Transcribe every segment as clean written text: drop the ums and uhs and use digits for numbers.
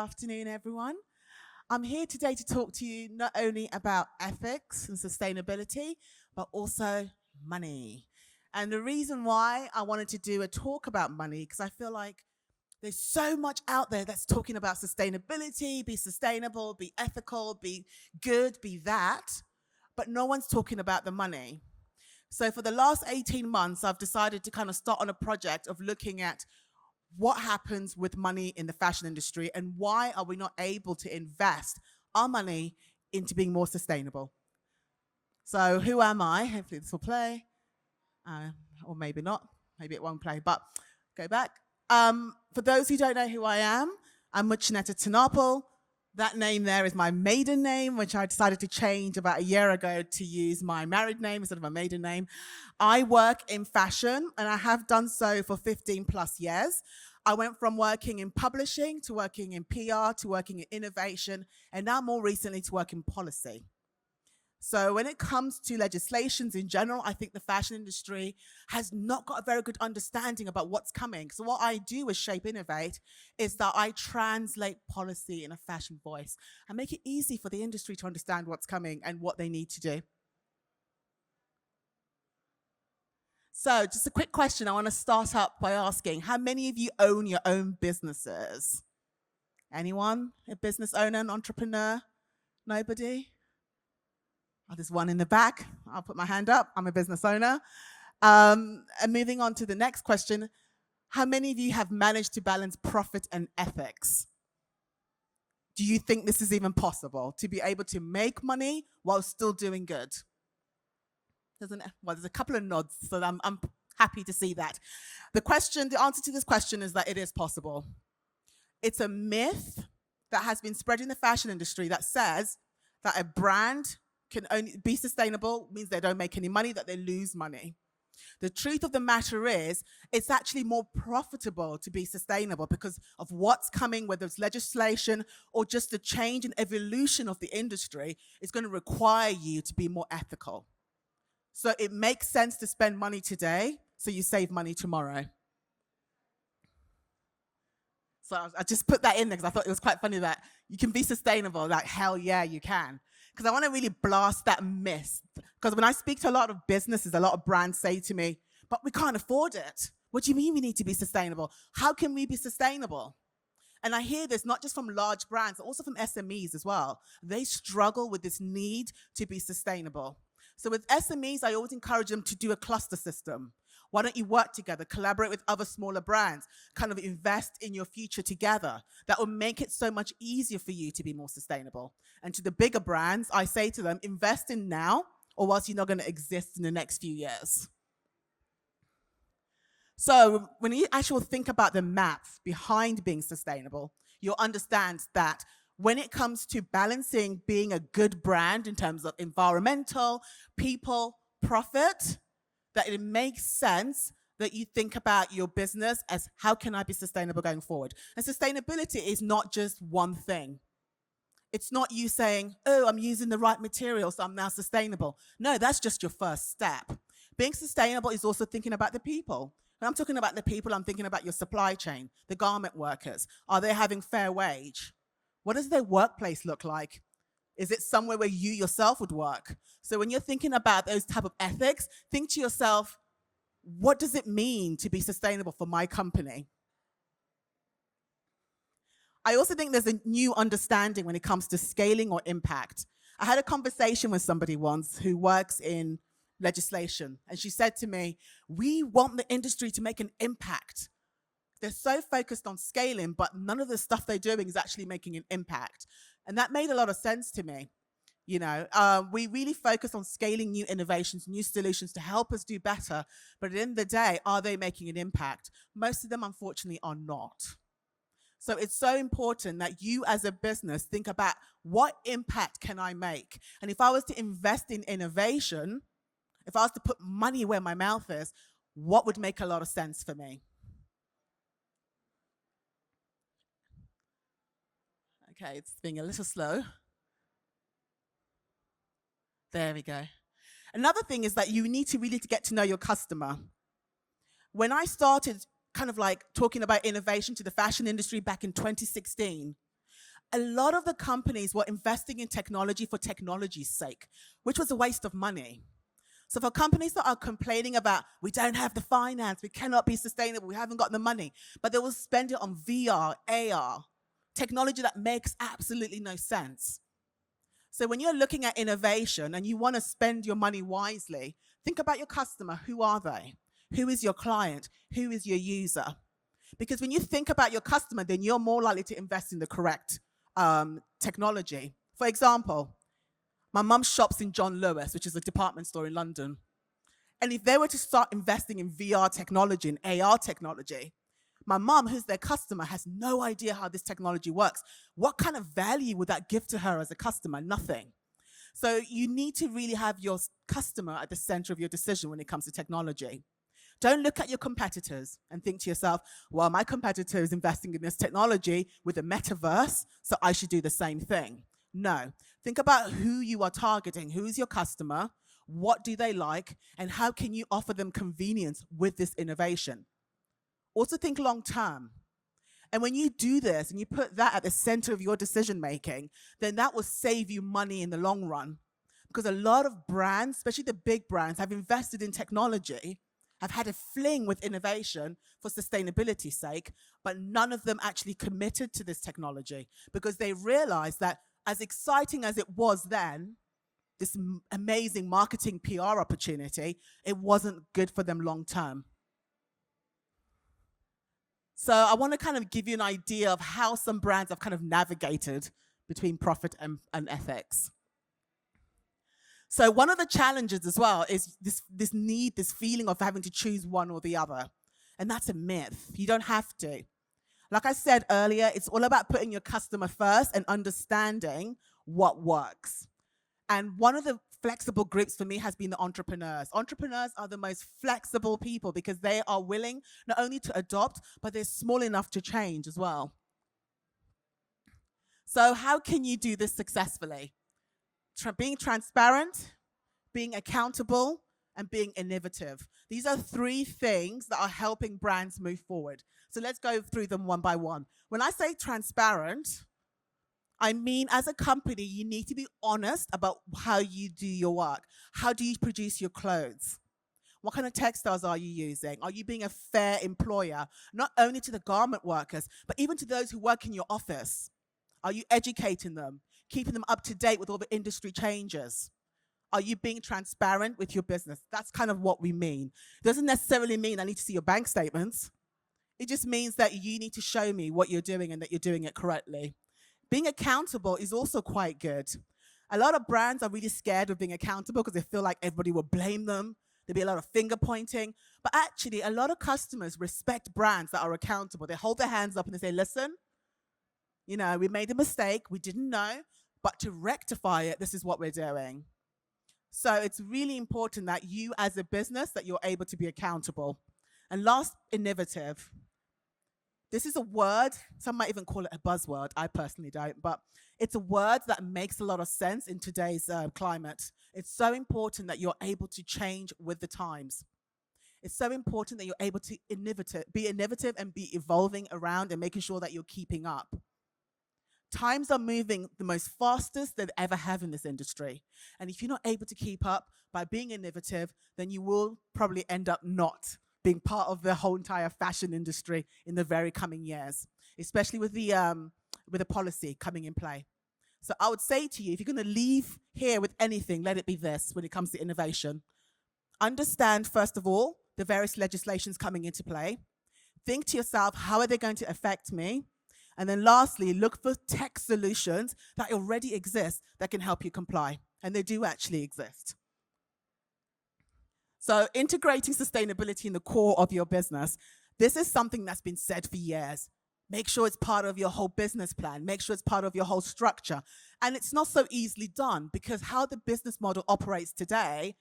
afternoon, everyone. I'm here today to talk to you not only about ethics and sustainability, but also money. And the reason why I wanted to do a talk about money, because I feel like there's so much out there that's talking about sustainability, be sustainable, be ethical, be good, be that, but no one's talking about the money. So for the last 18 months, I've decided to kind of start on a project of looking at what happens with money in the fashion industry and why are we not able to invest our money into being more sustainable. So who am I? Hopefully this will play, uh, or maybe not. Maybe it won't play, but go back. For those who don't know who I am, I'm Muchaneta. That name there is my maiden name, which I decided to change about a year ago to use my married name instead of my maiden name. I work in fashion, and I have done so for 15 plus years. I went from working in publishing to working in PR to working in innovation, and now more recently to work in policy. So when it comes to legislations in general, I think the fashion industry has not got a very good understanding about what's coming. So what I do with Shape Innovate is that I translate policy in a fashion voice and make it easy for the industry to understand what's coming and what they need to do. So just a quick question. I want to start up by asking, how many of you own your own businesses? Anyone? A business owner, an entrepreneur? Nobody? Oh, there's one in the back. I'll put my hand up. I'm a business owner. And moving on to the next question, how many of you have managed to balance profit and ethics? Do you think this is even possible, to be able to make money while still doing good? Well, there's a couple of nods, so I'm happy to see that. The answer to this question is that it is possible. It's a myth that has been spread in the fashion industry that says that a brand can only be sustainable means they don't make any money, that they lose money. The truth of the matter is, it's actually more profitable to be sustainable because of what's coming, whether it's legislation or just the change and evolution of the industry is going to require you to be more ethical. So it makes sense to spend money today so you save money tomorrow. So I just put that in there because I thought it was quite funny that you can be sustainable, like hell yeah, you can. Because I want to really blast that myth. Because when I speak to a lot of businesses, a lot of brands say to me, but we can't afford it. What do you mean we need to be sustainable? How can we be sustainable? And I hear this not just from large brands, but also from SMEs as well. They struggle with this need to be sustainable. So with SMEs, I always encourage them to do a cluster system. Why don't you work together, collaborate with other smaller brands, kind of invest in your future together? That will make it so much easier for you to be more sustainable. And to the bigger brands, I say to them, invest in now, or else you're not going to exist in the next few years. So when you actually think about the maths behind being sustainable, you'll understand that when it comes to balancing being a good brand in terms of environmental, people, profit, that it makes sense that you think about your business as how can I be sustainable going forward? And sustainability is not just one thing. It's not you saying, oh, I'm using the right material, so I'm now sustainable. No, that's just your first step. Being sustainable is also thinking about the people. When I'm talking about the people, I'm thinking about your supply chain, the garment workers. Are they having fair wage? What does their workplace look like? Is it somewhere where you yourself would work? So when you're thinking about those type of ethics, think to yourself, what does it mean to be sustainable for my company? I also think there's a new understanding when it comes to scaling or impact. I had a conversation with somebody once who works in legislation, and she said to me, we want the industry to make an impact. They're so focused on scaling, but none of the stuff they're doing is actually making an impact. And that made a lot of sense to me. You know, we really focus on scaling new innovations, new solutions to help us do better. But at the end of the day, are they making an impact? Most of them, unfortunately, are not. So it's so important that you as a business think about what impact can I make? And if I was to invest in innovation, if I was to put money where my mouth is, what would make a lot of sense for me? Okay, it's being a little slow. There we go. Another thing is that you need to really get to know your customer. When I started kind of like talking about innovation to the fashion industry back in 2016, a lot of the companies were investing in technology for technology's sake, which was a waste of money. So for companies that are complaining about, we don't have the finance, we cannot be sustainable, we haven't got the money, but they will spend it on VR, AR, technology that makes absolutely no sense. So when you're looking at innovation and you want to spend your money wisely, think about your customer. Who are they? Who is your client? Who is your user? Because when you think about your customer, then you're more likely to invest in the correct technology. For example, my mum shops in John Lewis, which is a department store in London. And if they were to start investing in VR technology and AR technology, my mum, who's their customer, has no idea how this technology works. What kind of value would that give to her as a customer? Nothing. So you need to really have your customer at the center of your decision when it comes to technology. Don't look at your competitors and think to yourself, well, my competitor is investing in this technology with a metaverse, so I should do the same thing. No. Think about who you are targeting. Who is your customer? What do they like? And how can you offer them convenience with this innovation? Also think long term. And when you do this and you put that at the center of your decision making, then that will save you money in the long run. Because a lot of brands, especially the big brands, have invested in technology, have had a fling with innovation for sustainability's sake, but none of them actually committed to this technology because they realized that as exciting as it was then, this amazing marketing PR opportunity, it wasn't good for them long term. So I want to kind of give you an idea of how some brands have kind of navigated between profit and ethics. So one of the challenges as well is this need, this feeling of having to choose one or the other. And that's a myth. You don't have to. Like I said earlier, it's all about putting your customer first and understanding what works. And one of the flexible groups for me has been the entrepreneurs. Entrepreneurs are the most flexible people because they are willing not only to adopt, but they're small enough to change as well. So how can you do this successfully? Being transparent, being accountable, and being innovative. These are three things that are helping brands move forward. So let's go through them one by one. When I say transparent, I mean, as a company, you need to be honest about how you do your work. How do you produce your clothes? What kind of textiles are you using? Are you being a fair employer? Not only to the garment workers, but even to those who work in your office. Are you educating them? Keeping them up to date with all the industry changes? Are you being transparent with your business? That's kind of what we mean. It doesn't necessarily mean I need to see your bank statements. It just means that you need to show me what you're doing and that you're doing it correctly. Being accountable is also quite good. A lot of brands are really scared of being accountable because they feel like everybody will blame them. There'll be a lot of finger pointing. But actually, a lot of customers respect brands that are accountable. They hold their hands up and they say, listen, you know, we made a mistake. We didn't know. But to rectify it, this is what we're doing. So it's really important that you as a business, that you're able to be accountable. And last, innovative. This is a word, some might even call it a buzzword. I personally don't, but it's a word that makes a lot of sense in today's climate. It's so important that you're able to change with the times. It's so important that you're able to be innovative and be evolving around and making sure that you're keeping up. Times are moving the most fastest they've ever have in this industry. And if you're not able to keep up by being innovative, then you will probably end up not being part of the whole entire fashion industry in the very coming years, especially with the policy coming in play. So I would say to you, if you're going to leave here with anything, let it be this when it comes to innovation. Understand, first of all, the various legislations coming into play. Think to yourself, how are they going to affect me? And then lastly, look for tech solutions that already exist that can help you comply. And they do actually exist. So integrating sustainability in the core of your business, this is something that's been said for years. Make sure it's part of your whole business plan. Make sure it's part of your whole structure. And it's not so easily done because how the business model operates today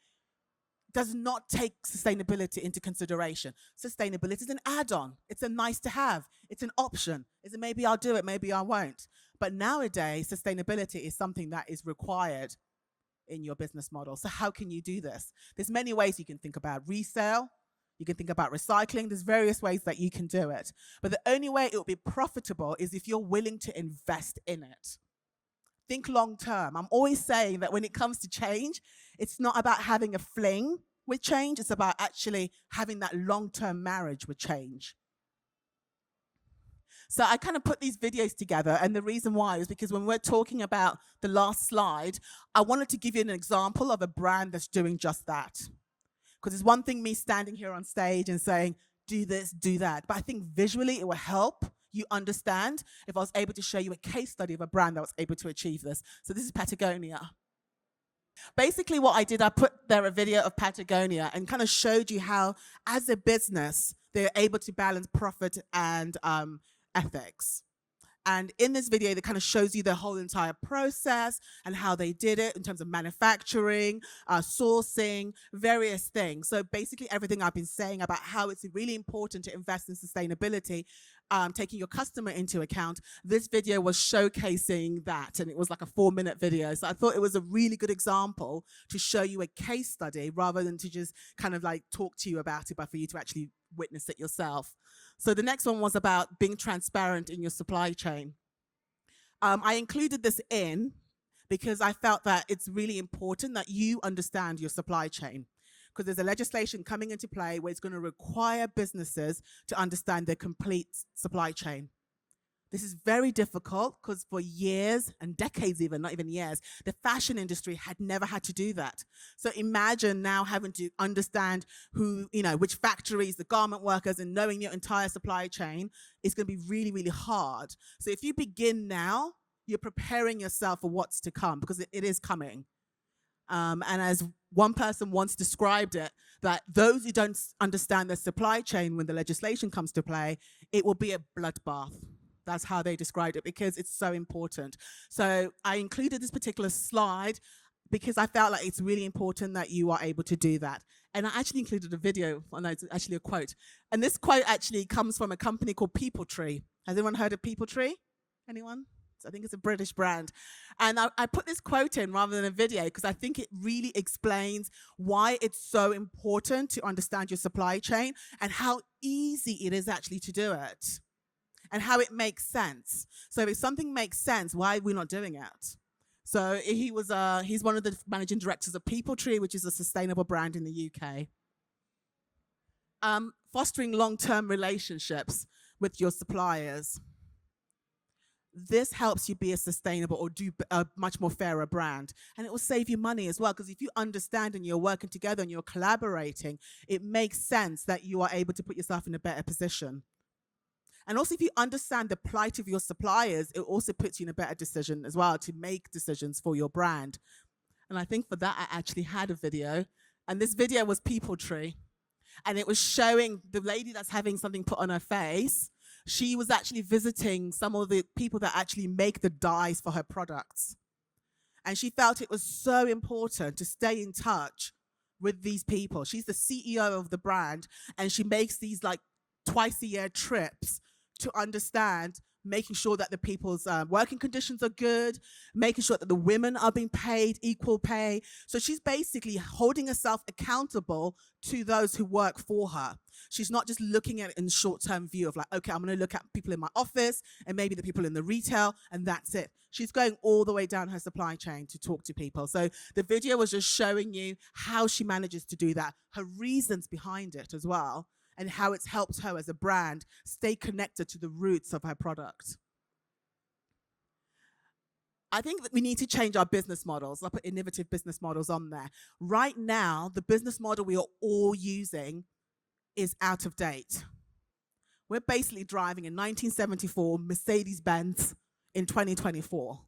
does not take sustainability into consideration. Sustainability is an add-on. It's a nice to have. It's an option. Is it maybe I'll do it, maybe I won't. But nowadays, sustainability is something that is required in your business model. So how can you do this? There's many ways you can think about resale. You can think about recycling. There's various ways that you can do it. But the only way it will be profitable is if you're willing to invest in it. Think long term. I'm always saying that when it comes to change, it's not about having a fling with change, it's about actually having that long term marriage with change. So I kind of put these videos together, and the reason why is because when we're talking about the last slide, I wanted to give you an example of a brand that's doing just that. Because it's one thing me standing here on stage and saying, do this, do that. But I think visually it will help you understand if I was able to show you a case study of a brand that was able to achieve this. So this is Patagonia. Basically what I did, I put there a video of Patagonia and kind of showed you how, as a business, they're able to balance profit and ethics. And in this video, that kind of shows you the whole entire process and how they did it in terms of manufacturing, sourcing, various things. So basically everything I've been saying about how it's really important to invest in sustainability, taking your customer into account, this video was showcasing that, and it was like a 4-minute video. So I thought it was a really good example to show you a case study rather than to just kind of like talk to you about it, but for you to actually witness it yourself. So the next one was about being transparent in your supply chain. I included this in because I felt that it's really important that you understand your supply chain, because there's a legislation coming into play where it's going to require businesses to understand their complete supply chain. This is very difficult because for years and decades even, not even years, the fashion industry had never had to do that. So imagine now having to understand who, which factories, the garment workers, and knowing your entire supply chain is going to be really, really hard. So if you begin now, you're preparing yourself for what's to come, because it is coming. And as one person once described it, that those who don't understand their supply chain when the legislation comes to play, it will be a bloodbath. That's how they described it, because it's so important. So I included this particular slide because I felt like it's really important that you are able to do that. And I actually included a video, no, it's actually a quote. And this quote actually comes from a company called People Tree. Has anyone heard of People Tree? Anyone? I think it's a British brand. And I put this quote in rather than a video because I think it really explains why it's so important to understand your supply chain and how easy it is actually to do it, and how it makes sense. So if something makes sense, why are we not doing it? So he's one of the managing directors of People Tree, which is a sustainable brand in the UK. Fostering long-term relationships with your suppliers. This helps you be a sustainable or do a much more fairer brand. And it will save you money as well, because if you understand and you're working together and you're collaborating, it makes sense that you are able to put yourself in a better position. And also, if you understand the plight of your suppliers, it also puts you in a better decision as well to make decisions for your brand. And I think for that, I actually had a video. And this video was People Tree. And it was showing the lady that's having something put on her face. She was actually visiting some of the people that actually make the dyes for her products. And she felt it was so important to stay in touch with these people. She's the CEO of the brand, and she makes these like twice-a-year trips to understand, making sure that the people's working conditions are good, making sure that the women are being paid equal pay. So she's basically holding herself accountable to those who work for her. She's not just looking at it in short-term view of like, okay, I'm going to look at people in my office and maybe the people in the retail, and that's it. She's going all the way down her supply chain to talk to people. So the video was just showing you how she manages to do that, her reasons behind it as well, and how it's helped her as a brand stay connected to the roots of her product. I think that we need to change our business models. I'll put innovative business models on there. Right now, the business model we are all using is out of date. We're basically driving a 1974 Mercedes-Benz in 2024.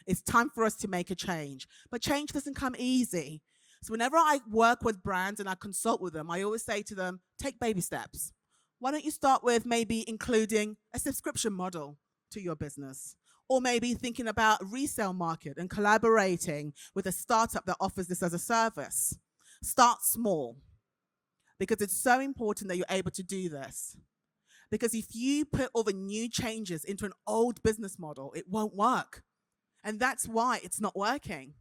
It's time for us to make a change. But change doesn't come easy. So whenever I work with brands and I consult with them, I always say to them, take baby steps. Why don't you start with maybe including a subscription model to your business? Or maybe thinking about a resale market and collaborating with a startup that offers this as a service. Start small, because it's so important that you're able to do this. Because if you put all the new changes into an old business model, it won't work. And that's why it's not working.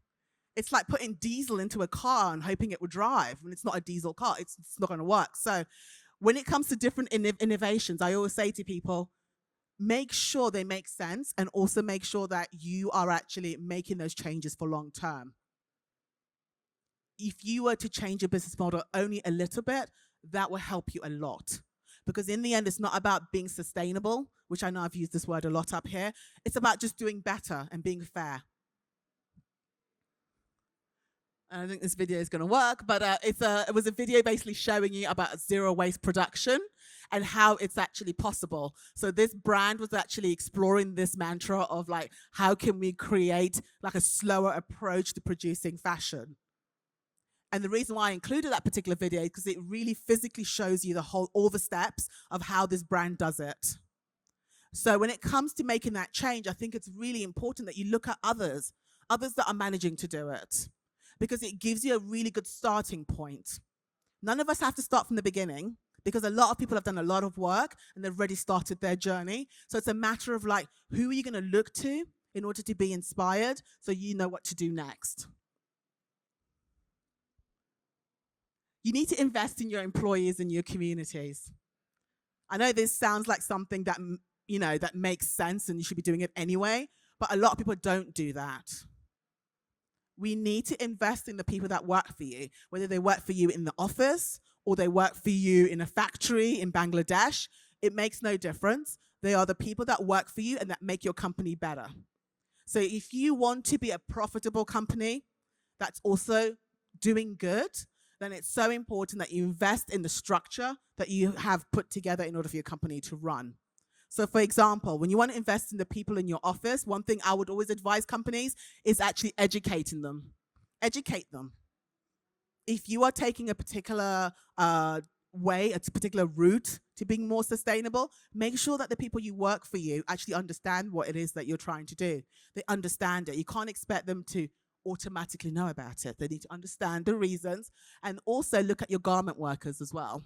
It's like putting diesel into a car and hoping it will drive. When it's not a diesel car, it's not going to work. So When it comes to different innovations, I always say to people, make sure they make sense and also make sure that you are actually making those changes for long term. If you were to change your business model only a little bit, that will help you a lot. Because in the end, it's not about being sustainable, which I know I've used this word a lot up here. It's about just doing better and being fair. And I think this video is going to work, but it was a video basically showing you about zero waste production and how it's actually possible. So this brand was actually exploring this mantra of like, how can we create like a slower approach to producing fashion? And the reason why I included that particular video is because it really physically shows you all the steps of how this brand does it. So when it comes to making that change, I think it's really important that you look at others that are managing to do it, because it gives you a really good starting point. None of us have to start from the beginning, because a lot of people have done a lot of work and they've already started their journey. So it's a matter of like, who are you going to look to in order to be inspired so you know what to do next? You need to invest in your employees and your communities. I know this sounds like something that, that makes sense and you should be doing it anyway, but a lot of people don't do that. We need to invest in the people that work for you, whether they work for you in the office or they work for you in a factory in Bangladesh. It makes no difference. They are the people that work for you and that make your company better. So if you want to be a profitable company that's also doing good, then it's so important that you invest in the structure that you have put together in order for your company to run. So for example, when you want to invest in the people in your office, one thing I would always advise companies is actually educating them. Educate them. If you are taking a particular way, a particular route to being more sustainable, make sure that the people you work for you actually understand what it is that you're trying to do. They understand it. You can't expect them to automatically know about it. They need to understand the reasons, and also look at your garment workers as well.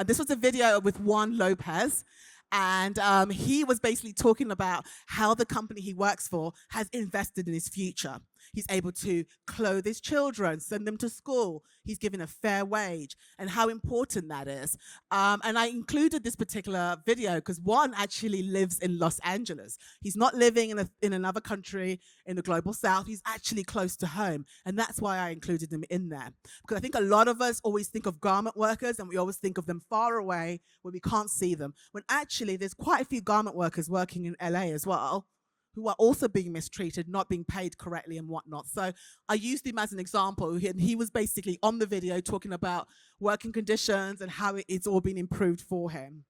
This was a video with Juan Lopez, and he was basically talking about how the company he works for has invested in his future. He's able to clothe his children, send them to school. He's given a fair wage, and how important that is. And I included this particular video because Juan actually lives in Los Angeles. He's not living in another country in the global south. He's actually close to home, and that's why I included him in there. Because I think a lot of us always think of garment workers and we always think of them far away where we can't see them, when actually there's quite a few garment workers working in LA as well, who are also being mistreated, not being paid correctly and whatnot. So I used him as an example, and he was basically on the video talking about working conditions and how it's all been improved for him.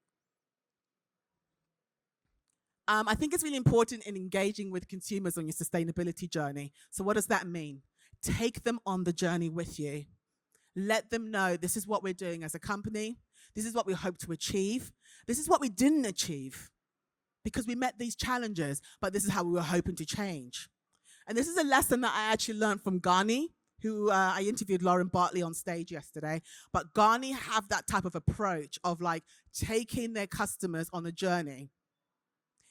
I think it's really important in engaging with consumers on your sustainability journey. So what does that mean? Take them on the journey with you. Let them know this is what we're doing as a company. This is what we hope to achieve. This is what we didn't achieve, because we met these challenges, but this is how we were hoping to change. And this is a lesson that I actually learned from Ghani, who I interviewed Lauren Bartley on stage yesterday. But Ghani have that type of approach of like taking their customers on a journey.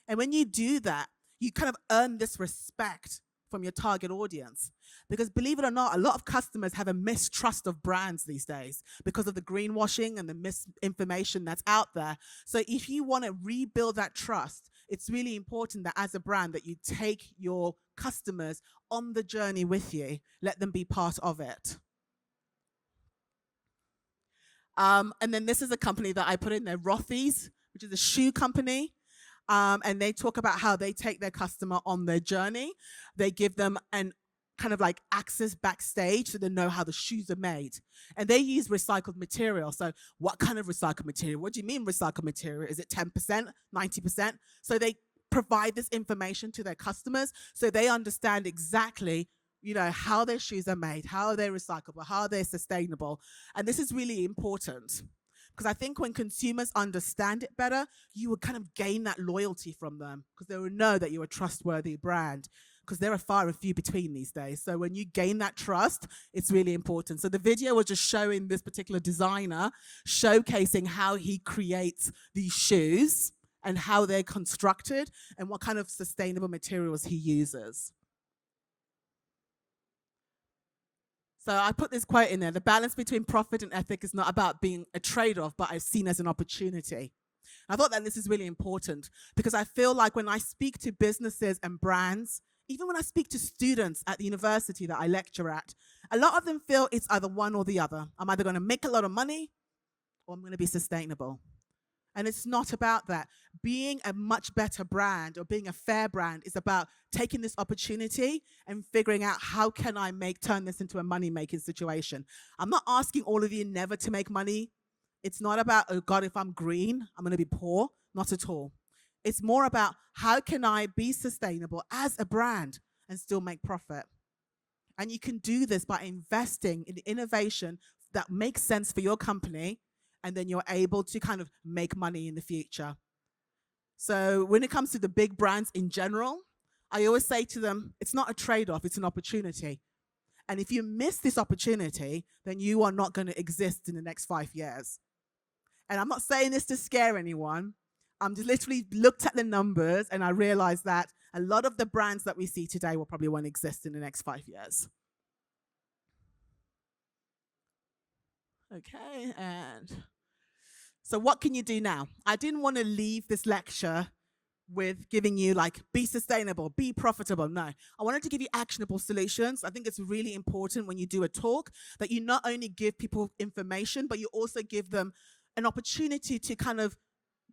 And when you do that, you kind of earn this respect from your target audience. Because believe it or not, a lot of customers have a mistrust of brands these days because of the greenwashing and the misinformation that's out there. So if you want to rebuild that trust, it's really important that as a brand that you take your customers on the journey with you. Let them be part of it. And then this is a company that I put in there, Rothy's, which is a shoe company. And they talk about how they take their customer on their journey. They give them an kind of like access backstage so they know how the shoes are made. And they use recycled material. So what kind of recycled material? What do you mean recycled material? Is it 10%, 90%? So they provide this information to their customers so they understand exactly, how their shoes are made, how they're recyclable, how they're sustainable. And this is really important, because I think when consumers understand it better, you will kind of gain that loyalty from them, because they will know that you're a trustworthy brand, because there are far and few between these days. So when you gain that trust, it's really important. So the video was just showing this particular designer, showcasing how he creates these shoes and how they're constructed and what kind of sustainable materials he uses. So I put this quote in there: the balance between profit and ethic is not about being a trade-off, but I've seen as an opportunity. I thought that this is really important because I feel like when I speak to businesses and brands, even when I speak to students at the university that I lecture at, a lot of them feel it's either one or the other. I'm either going to make a lot of money or I'm going to be sustainable. And it's not about that. Being a much better brand or being a fair brand is about taking this opportunity and figuring out how can I turn this into a money-making situation. I'm not asking all of you never to make money. It's not about, oh God, if I'm green, I'm going to be poor. Not at all. It's more about how can I be sustainable as a brand and still make profit. And you can do this by investing in innovation that makes sense for your company, and then you're able to kind of make money in the future. So when it comes to the big brands in general, I always say to them, it's not a trade-off, it's an opportunity. And if you miss this opportunity, then you are not going to exist in the next 5 years. And I'm not saying this to scare anyone. I'm just literally looked at the numbers and I realized that a lot of the brands that we see today will probably won't exist in the next 5 years. Okay, and so what can you do now? I didn't want to leave this lecture with giving you like, be sustainable, be profitable. No, I wanted to give you actionable solutions. I think it's really important when you do a talk that you not only give people information, but you also give them an opportunity to kind of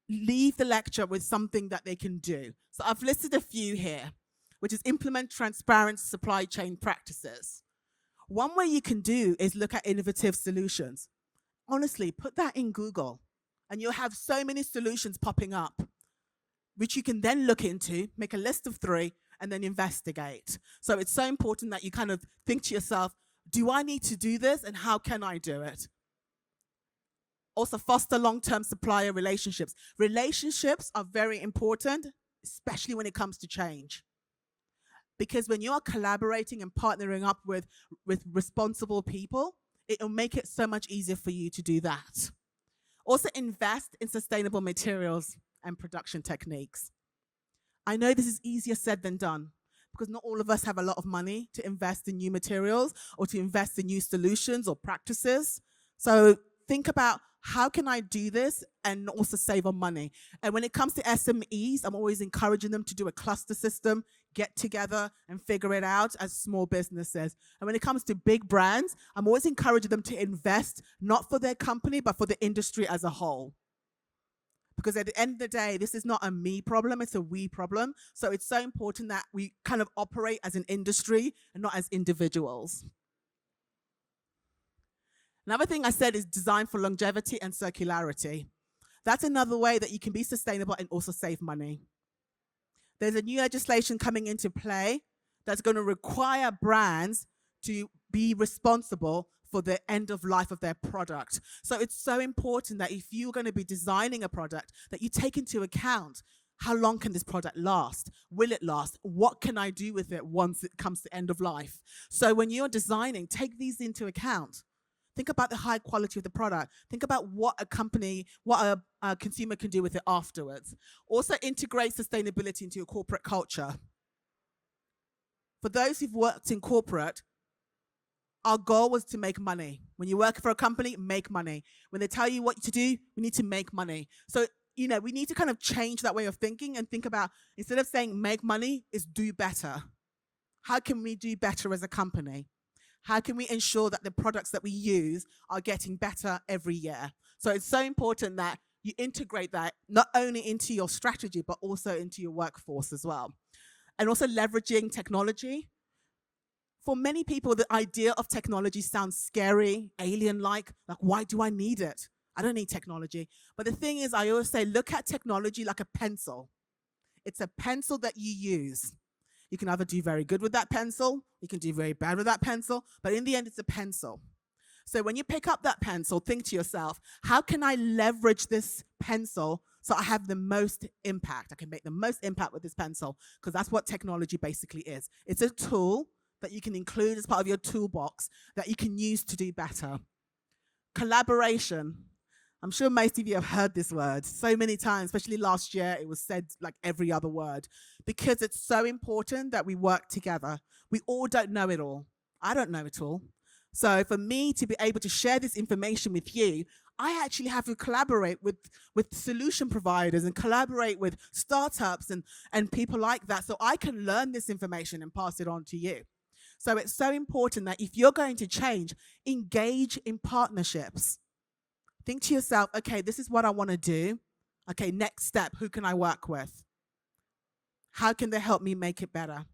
leave the lecture with something that they can do. So I've listed a few here, which is implement transparent supply chain practices. One way you can do is look at innovative solutions. Honestly, put that in Google and you'll have so many solutions popping up, which you can then look into, make a list of 3, and then investigate. So it's so important that you kind of think to yourself, do I need to do this and how can I do it? Also, foster long-term supplier relationships. Relationships are very important, especially when it comes to change. Because when you are collaborating and partnering up with responsible people, it'll make it so much easier for you to do that. Also, invest in sustainable materials and production techniques. I know this is easier said than done because not all of us have a lot of money to invest in new materials or to invest in new solutions or practices. So think about, how can I do this and also save on money? And when it comes to SMEs, I'm always encouraging them to do a cluster system, get together and figure it out as small businesses. And when it comes to big brands, I'm always encouraging them to invest, not for their company, but for the industry as a whole. Because at the end of the day, this is not a me problem, it's a we problem. So it's so important that we kind of operate as an industry and not as individuals. Another thing I said is design for longevity and circularity. That's another way that you can be sustainable and also save money. There's a new legislation coming into play that's going to require brands to be responsible for the end of life of their product. So it's so important that if you're going to be designing a product, that you take into account, how long can this product last? Will it last? What can I do with it once it comes to end of life? So when you're designing, take these into account. Think about the high quality of the product. Think about what a consumer can do with it afterwards. Also integrate sustainability into your corporate culture. For those who've worked in corporate, our goal was to make money. When you work for a company, make money. When they tell you what to do, we need to make money. So, we need to kind of change that way of thinking and think about, instead of saying make money, is do better. How can we do better as a company? How can we ensure that the products that we use are getting better every year? So it's so important that you integrate that not only into your strategy, but also into your workforce as well. And also leveraging technology. For many people, the idea of technology sounds scary, alien-like why do I need it? I don't need technology. But the thing is, I always say, look at technology like a pencil. It's a pencil that you use. You can either do very good with that pencil, you can do very bad with that pencil, but in the end, it's a pencil. So when you pick up that pencil, think to yourself, how can I leverage this pencil so I have the most impact? I can make the most impact with this pencil, because that's what technology basically is. It's a tool that you can include as part of your toolbox that you can use to do better. Collaboration. I'm sure most of you have heard this word so many times, especially last year. It was said like every other word, because it's so important that we work together. We all don't know it all. I don't know it all. So for me to be able to share this information with you, I actually have to collaborate with solution providers and collaborate with startups and people like that so I can learn this information and pass it on to you. So it's so important that if you're going to change, engage in partnerships. Think to yourself, okay, this is what I want to do. Okay, next step, who can I work with? How can they help me make it better?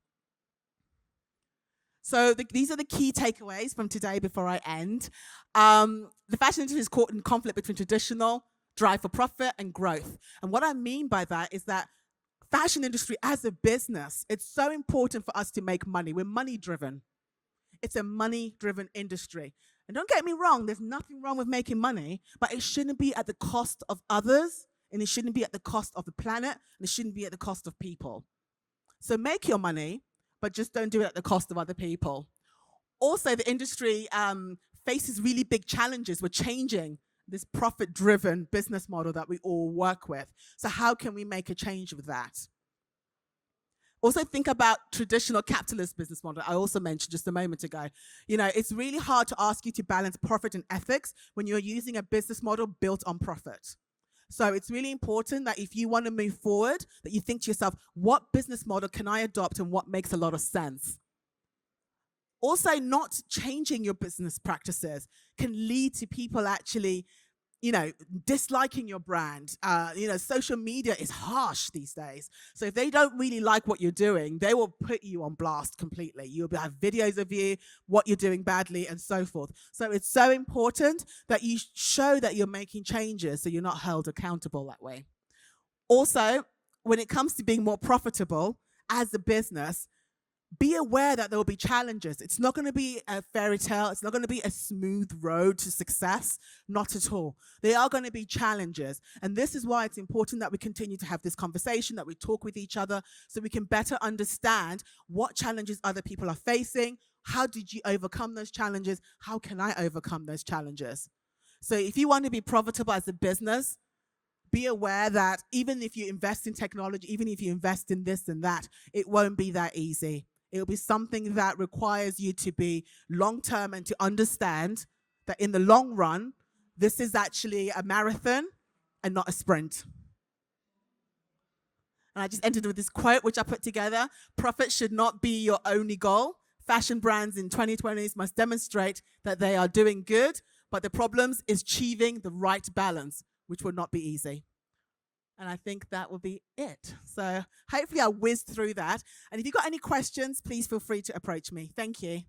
So these are the key takeaways from today before I end. The fashion industry is caught in conflict between traditional drive for profit and growth. And what I mean by that is that fashion industry as a business, it's so important for us to make money. We're money driven. It's a money driven industry. And don't get me wrong, there's nothing wrong with making money, but it shouldn't be at the cost of others, and it shouldn't be at the cost of the planet, and it shouldn't be at the cost of people. So make your money, but just don't do it at the cost of other people. Also, the industry faces really big challenges. We're changing this profit-driven business model that we all work with. So how can we make a change with that? Also think about traditional capitalist business model. I also mentioned just a moment ago. You know, it's really hard to ask you to balance profit and ethics when you're using a business model built on profit. So it's really important that if you want to move forward, that you think to yourself, what business model can I adopt and what makes a lot of sense? Also, not changing your business practices can lead to people actually, you know, disliking your brand. Social media is harsh these days. So if they don't really like what you're doing, they will put you on blast completely. You'll have videos of you, what you're doing badly, and so forth. So it's so important that you show that you're making changes so you're not held accountable that way. Also, when it comes to being more profitable as a business, be aware that there will be challenges. It's not going to be a fairy tale. It's not going to be a smooth road to success. Not at all. There are going to be challenges. And this is why it's important that we continue to have this conversation, that we talk with each other so we can better understand what challenges other people are facing. How did you overcome those challenges? How can I overcome those challenges? So if you want to be profitable as a business, be aware that even if you invest in technology, even if you invest in this and that, it won't be that easy. It'll be something that requires you to be long-term and to understand that in the long run, this is actually a marathon and not a sprint. And I just ended with this quote, which I put together. Profit should not be your only goal. Fashion brands in 2020s must demonstrate that they are doing good, but the problems is achieving the right balance, which will not be easy. And I think that will be it. So hopefully I whizzed through that. And if you've got any questions, please feel free to approach me. Thank you.